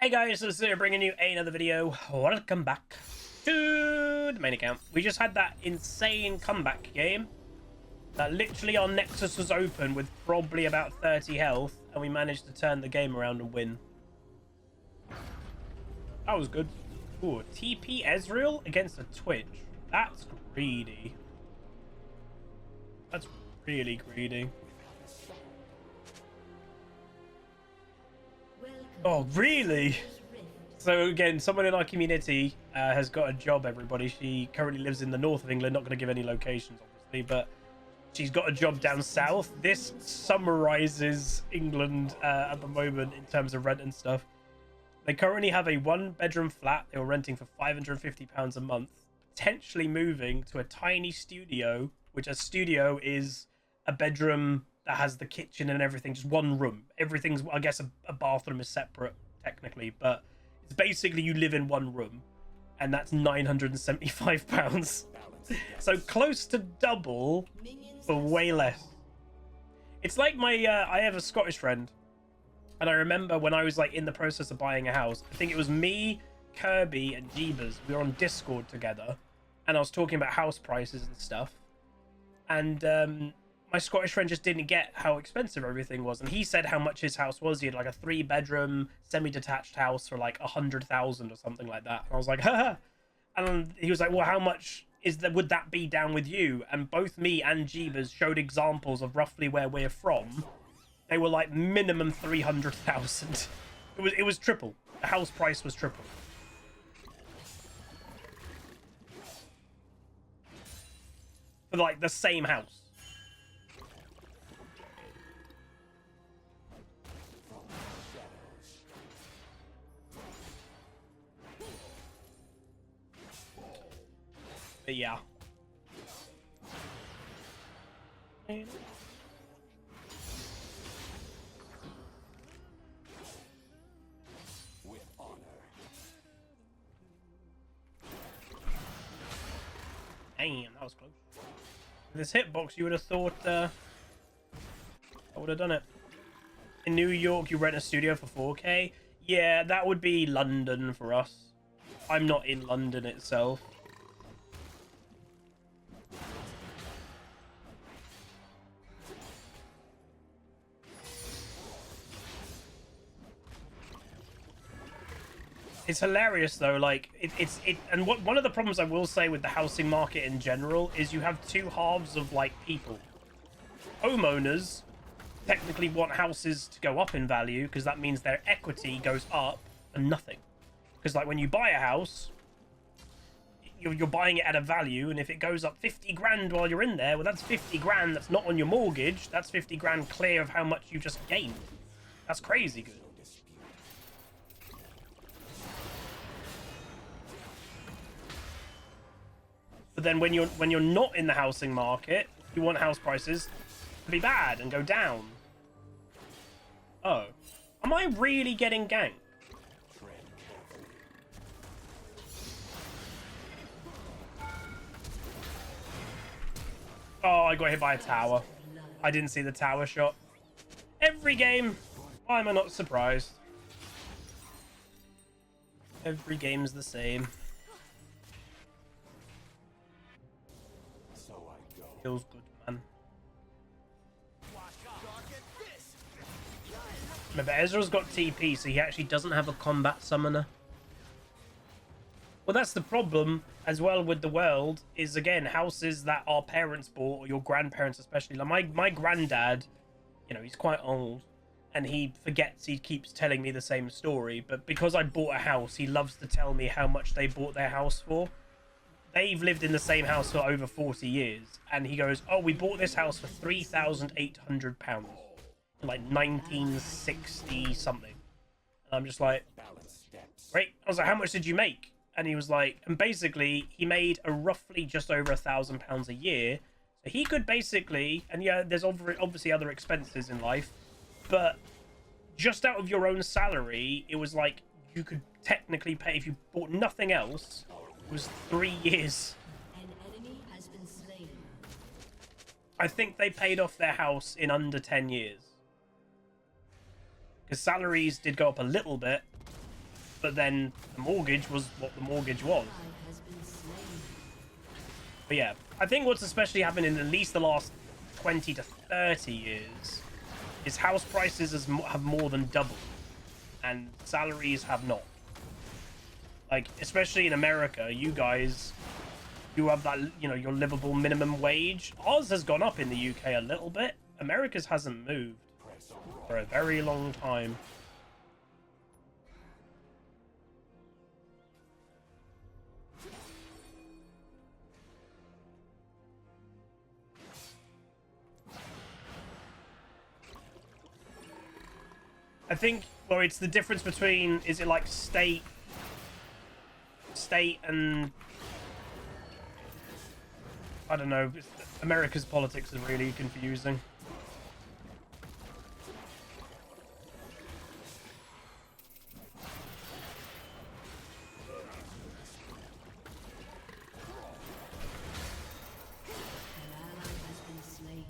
Hey guys, so today we're bringing you another video. Welcome back to the main account. We just had that insane comeback game that literally our Nexus was open with probably about 30 health, and we managed to turn the game around and win. That was good. Ooh, TP Ezreal against a Twitch. That's greedy. That's really greedy. Oh, really? So again, someone in our community has got a job, everybody. She currently lives in the north of England. Not going to give any locations, obviously, but she's got a job down south. This summarizes England at the moment in terms of rent and stuff. They currently have a one-bedroom flat they were renting for £550 a month, potentially moving to a tiny studio, which a studio is a bedroom that has the kitchen and everything, just one room. Everything's, I guess, a bathroom is separate technically, but it's basically you live in one room, and that's £975. So close to double for way less. It's like my I have a Scottish friend, and I remember when I was like in the process of buying a house, I think it was me, Kirby, and Jeebus. We were on Discord together, and I was talking about house prices and stuff, and my Scottish friend just didn't get how expensive everything was, and he said how much his house was. He had like a 3-bedroom semi-detached house for like 100,000 or something like that. And I was like, haha. And he was like, well, how much would that be down with you? And both me and Jeebus showed examples of roughly where we're from. They were like minimum 300,000. It was triple. The house price was triple. For like the same house. But yeah. With honor. Damn, that was close. This hitbox, you would have thought I would have done it. In New York, you rent a studio for 4K. Yeah, that would be London for us. I'm not in London itself. It's hilarious though, like and one of the problems I will say with the housing market in general is you have two halves of like people. Homeowners technically want houses to go up in value because that means their equity goes up and nothing. Because like when you buy a house, you're buying it at a value, and if it goes up 50 grand while you're in there, well, that's 50 grand that's not on your mortgage. That's 50 grand clear of how much you just gained. That's crazy good. But then when you're not in the housing market, you want house prices to be bad and go down. Oh. Am I really getting ganked? Oh, I got hit by a tower. I didn't see the tower shot. Every game, why am I not surprised? Every game's the same. Feels good, man. Remember, Ezreal's got TP, so he actually doesn't have a combat summoner. Well, that's the problem as well with the world, is again, houses that our parents bought, or your grandparents especially. Like my granddad, you know, he's quite old, and he forgets, he keeps telling me the same story, but because I bought a house, he loves to tell me how much they bought their house for. They've lived in the same house for over 40 years, and he goes, oh, we bought this house for £3,800 in like 1960 something. And I'm just like, great. I was like, how much did you make? And he was like, and basically he made a roughly just over £1,000 a year. So he could basically, and yeah, there's obviously other expenses in life, but just out of your own salary, it was like you could technically pay, if you bought nothing else, it was 3 years. An enemy has been slain. I think they paid off their house in under 10 years. Because salaries did go up a little bit, but then the mortgage was what the mortgage was. Has been slain. But yeah, I think what's especially happened in at least the last 20 to 30 years is house prices have more than doubled and salaries have not. Like, especially in America, you guys, you have that, you know, your livable minimum wage. Ours has gone up in the UK a little bit. America's hasn't moved for a very long time. I think, well, it's the difference between, is it like state and, I don't know, America's politics is really confusing. An ally has been slain.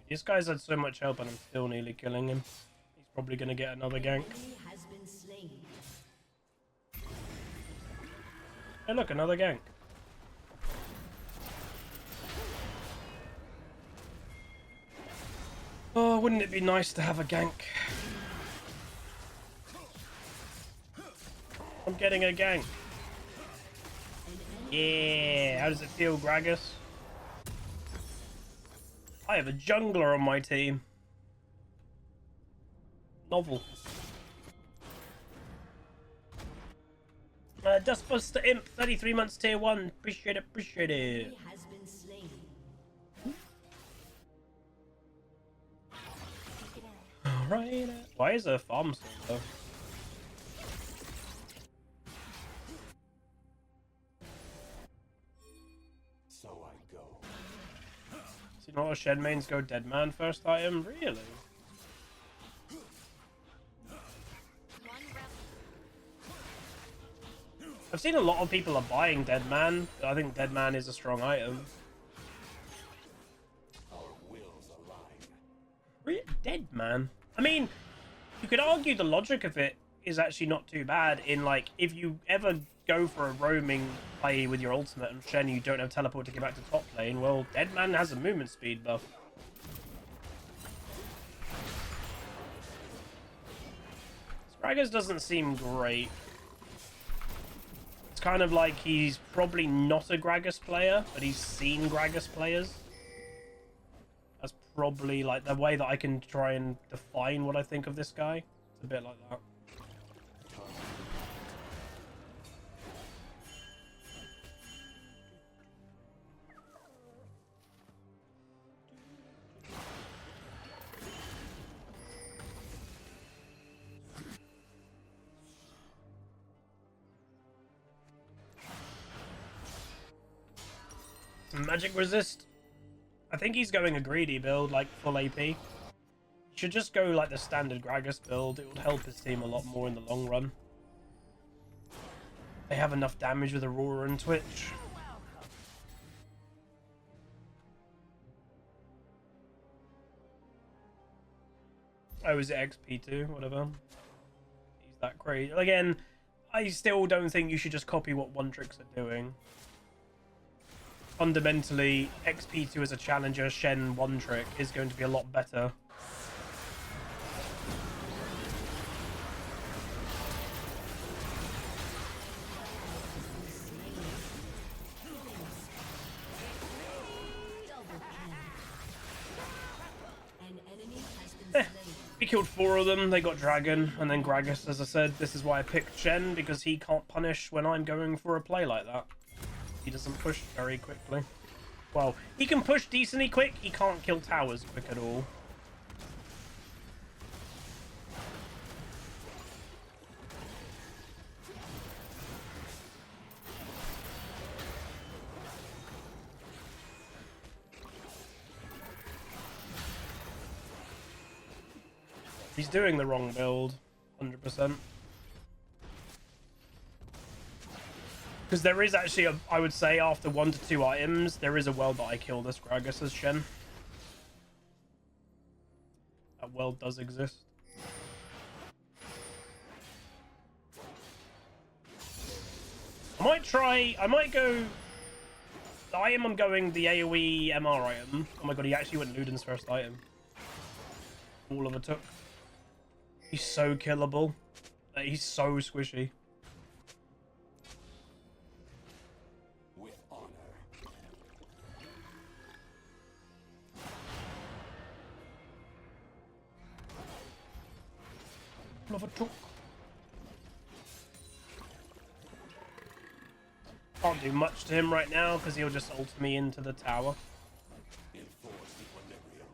This guy's had so much help and I'm still nearly killing him. He's probably going to get another gank. Enemy has been slain. Hey look, another gank. Oh, wouldn't it be nice to have a gank? I'm getting a gank. Yeah, how does it feel, Gragas? I have a jungler on my team. Novel. Dustbuster Imp, 33 months tier 1. Appreciate it, appreciate it. Enemy has been slain. Alright. Why is there a farm still though? So I go. So you know what, Shen mains go dead man first item? Really? I've seen a lot of people are buying dead man, but I think dead man is a strong item. Our wills align. Dead man? I mean, you could argue the logic of it is actually not too bad in, like, if you ever go for a roaming play with your ultimate and Shen you don't have teleport to get back to top lane, well, dead man has a movement speed buff. Spraggers doesn't seem great. It's kind of like he's probably not a Gragas player, but he's seen Gragas players. That's probably like the way that I can try and define what I think of this guy. It's a bit like that. Magic resist. I think he's going a greedy build, like full AP. He should just go like the standard Gragas build. It would help his team a lot more in the long run. They have enough damage with Aurora and Twitch. Oh, is it XP2? Whatever. He's that crazy. Again, I still don't think you should just copy what One Tricks are doing. Fundamentally, XP2 as a challenger, Shen One Trick is going to be a lot better. Double kill. An enemy has been slain. We killed 4 of them, they got Dragon, and then Gragas, as I said. This is why I picked Shen, because he can't punish when I'm going for a play like that. He doesn't push very quickly. Well, he can push decently quick, he can't kill towers quick at all. He's doing the wrong build, 100%. Because there is actually a, I would say after 1 to 2 items, there is a world that I kill this Gragas as Shen. That world does exist. I might go, the item I'm going, the AoE MR item. Oh my god, he actually went Luden's first item. All of it took. He's so killable. He's so squishy. With honor. All of it took. Can't do much to him right now because he'll just ult me into the tower. Enforced equilibrium.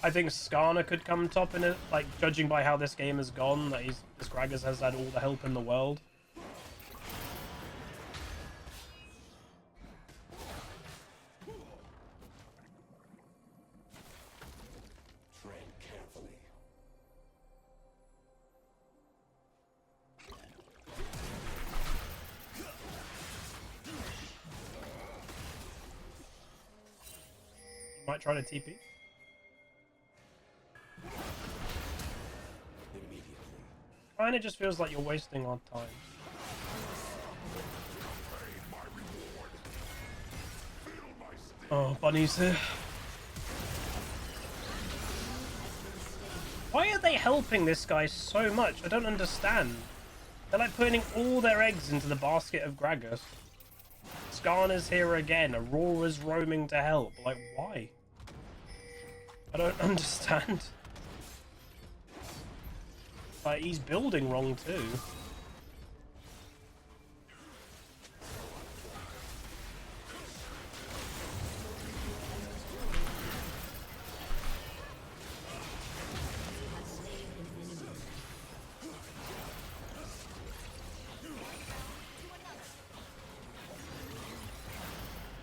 I think Skarner could come top in it, like judging by how this game has gone, that this Gragas has had all the help in the world. Tread carefully. Might try to TP. Immediately. Kinda just feels like you're wasting our time. Oh, Bunny's here. Why are they helping this guy so much? I don't understand. They're like putting all their eggs into the basket of Gragas. Skarner's here again. Aurora's roaming to help. Like, why? I don't understand. Like, he's building wrong too.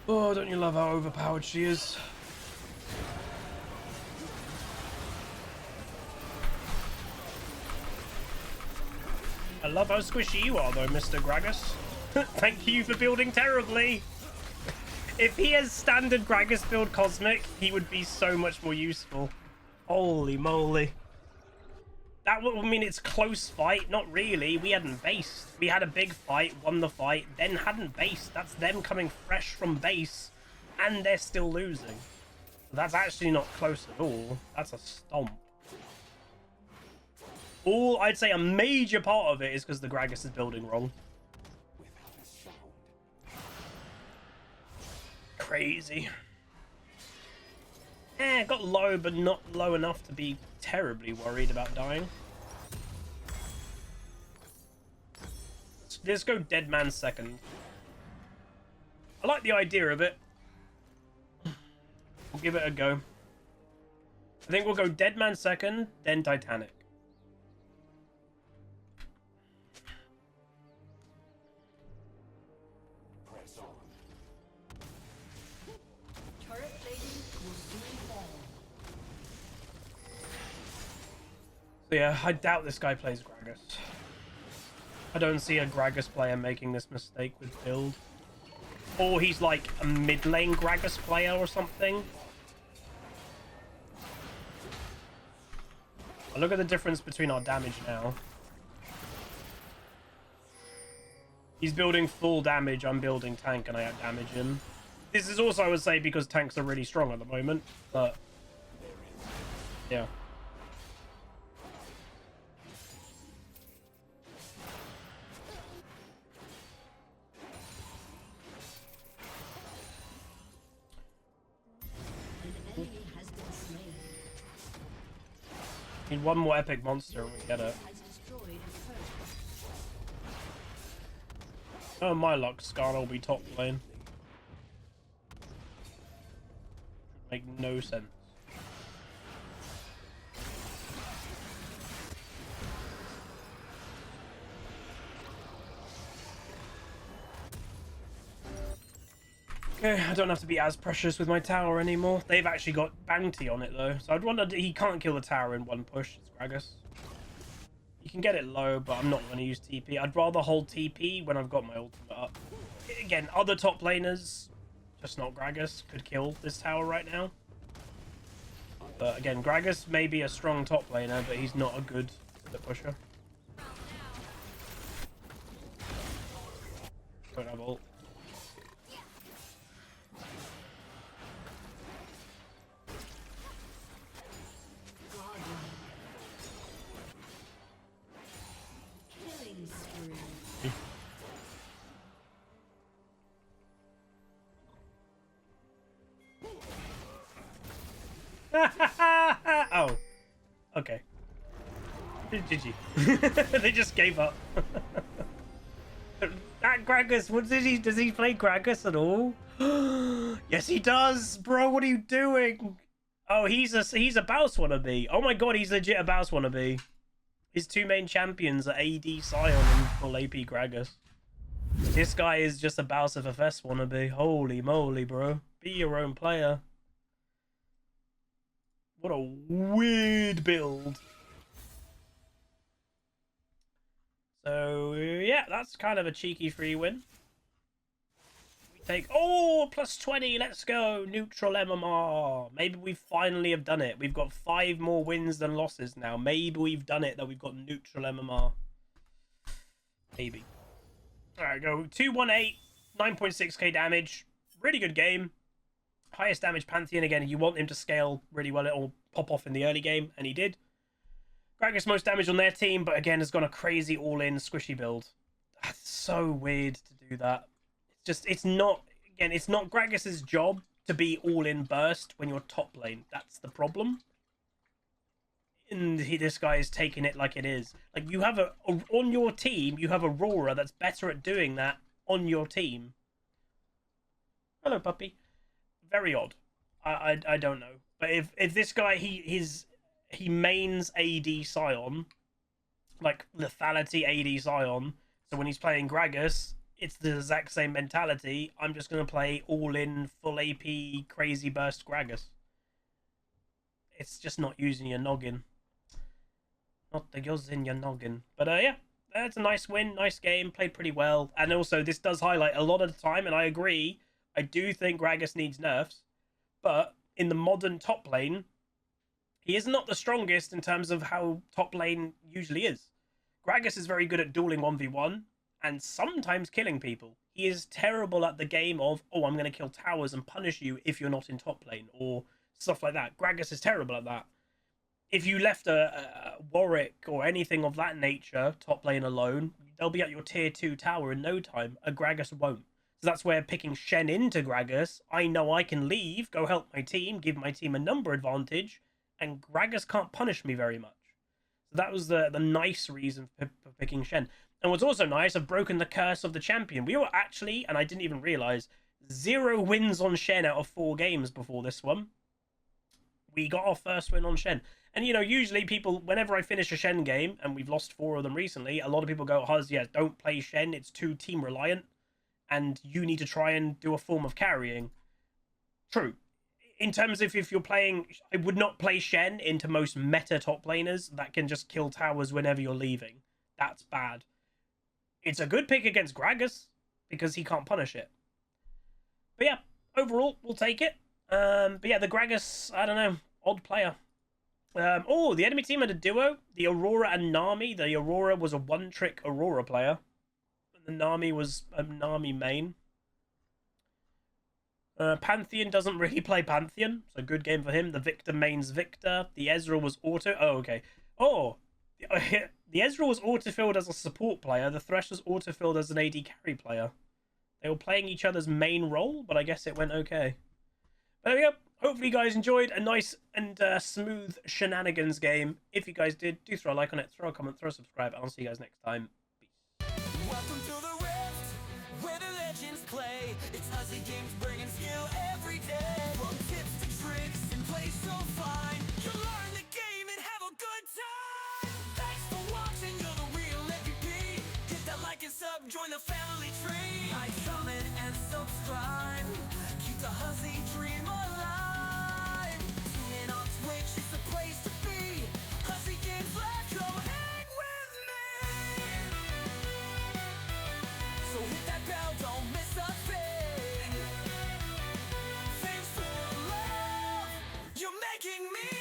Oh, don't you love how overpowered she is? I love how squishy you are though, Mr. Gragas. Thank you for building terribly. If he has standard Gragas build Cosmic, he would be so much more useful. Holy moly. That would mean it's close fight. Not really. We hadn't based. We had a big fight, won the fight, then hadn't based. That's them coming fresh from base, and they're still losing. That's actually not close at all. That's a stomp. All, I'd say a major part of it is because the Gragas is building wrong. Without a sound. Crazy. Got low, but not low enough to be terribly worried about dying. Let's go Dead Man second. I like the idea of it. We'll give it a go. I think we'll go Dead Man second, then Titanic. Press on. Turret plating will soon fall. So yeah, I doubt this guy plays Gragas. I don't see a Gragas player making this mistake with build. Or he's like a mid lane Gragas player or something. But look at the difference between our damage now. He's building full damage, I'm building tank, and I outdamage him. This is also, I would say, because tanks are really strong at the moment, but yeah. An enemy has been slain. Need one more epic monster and we get it. Has destroyed a turret. Oh, my luck, Skarner will be top lane. Should make no sense. Okay, I don't have to be as precious with my tower anymore. They've actually got bounty on it though, so I'd wonder, he can't kill the tower in one push. It's Gragas. You can get it low, but I'm not going to use TP. I'd rather hold TP when I've got my ultimate up. again, other top laners, just not Gragas, could kill this tower right now. But again, Gragas may be a strong top laner, but he's not a good pusher. Don't have ult. Killing spree. Oh, okay. GG. They just gave up. That Gragas, what did he? Does he play Gragas at all? Yes, he does, bro. What are you doing? Oh, he's a Baus wannabe. Oh my god, he's legit a Baus wannabe. His two main champions are AD Sion and full AP Gragas. This guy is just a Baus of FS wannabe. Holy moly, bro. Be your own player. What a weird build. So, yeah, that's kind of a cheeky free win. We take, oh, plus 20, let's go. Neutral MMR. Maybe we finally have done it. We've got 5 more wins than losses now. Maybe we've done it, that we've got neutral MMR. Maybe. All right, go 218, 9.6k damage. Really good game. Highest damage Pantheon. Again, you want him to scale really well. It'll pop off in the early game, and he did. Gragas most damage on their team, but again has gone a crazy all-in squishy build. That's so weird to do that. It's just, it's not, again, it's not Gragas's job to be all-in burst when you're top lane. That's the problem. And this guy is taking it like it is. Like, you have on your team, you have Aurora that's better at doing that on your team. Hello, puppy. Very odd. I don't know. But if this guy, he mains AD Sion, like lethality AD Sion. So when he's playing Gragas, it's the exact same mentality. I'm just going to play all-in, full AP, crazy burst Gragas. It's just not using your noggin. Not the using your noggin. But yeah, that's a nice win, nice game, played pretty well. And also, this does highlight a lot of the time, and I agree, I do think Gragas needs nerfs. But in the modern top lane, he is not the strongest in terms of how top lane usually is. Gragas is very good at dueling 1v1 and sometimes killing people. He is terrible at the game of, oh, I'm going to kill towers and punish you if you're not in top lane, or stuff like that. Gragas is terrible at that. If you left a Warwick or anything of that nature, top lane alone, they'll be at your tier 2 tower in no time. A Gragas won't. So that's where picking Shen into Gragas, I know I can leave, go help my team, give my team a number advantage, and Gragas can't punish me very much. So that was the nice reason for picking Shen. And what's also nice, I've broken the curse of the champion. We were actually, and I didn't even realise, 0 wins on Shen out of 4 games before this one. We got our first win on Shen. And, you know, usually people, whenever I finish a Shen game, and we've lost 4 of them recently, a lot of people go, Huz, yeah, don't play Shen, it's too team reliant, and you need to try and do a form of carrying. True. In terms of if you're playing, I would not play Shen into most meta top laners that can just kill towers whenever you're leaving. That's bad. It's a good pick against Gragas because he can't punish it. But yeah, overall, we'll take it. But yeah, the Gragas, I don't know, odd player. Oh, the enemy team had a duo. The Aurora and Nami. The Aurora was a one-trick Aurora player. And the Nami was a Nami main. Pantheon doesn't really play Pantheon, so good game for him. The Victor mains Victor. The Ezreal was auto. Oh, okay. Oh, the Ezreal was autofilled as a support player. The Thresh was autofilled as an AD carry player. They were playing each other's main role, but I guess it went okay. But there we go. Hopefully you guys enjoyed a nice and smooth shenanigans game. If you guys did, do throw a like on it, throw a comment, throw a subscribe, and I'll see you guys next time. Welcome to the Rift, where the legends play. It's HuzzyGames bringing skill every day. From tips to tricks and play so fine. You'll learn the game and have a good time. Thanks for watching, you're the real MVP. Hit that like and sub, join the family tree. Like, comment, and subscribe. Keep the Huzzy dream alive. Tune in on Twitch, it's the place to be. HuzzyGames, let's go hang with me. So hit that bell, don't miss a making me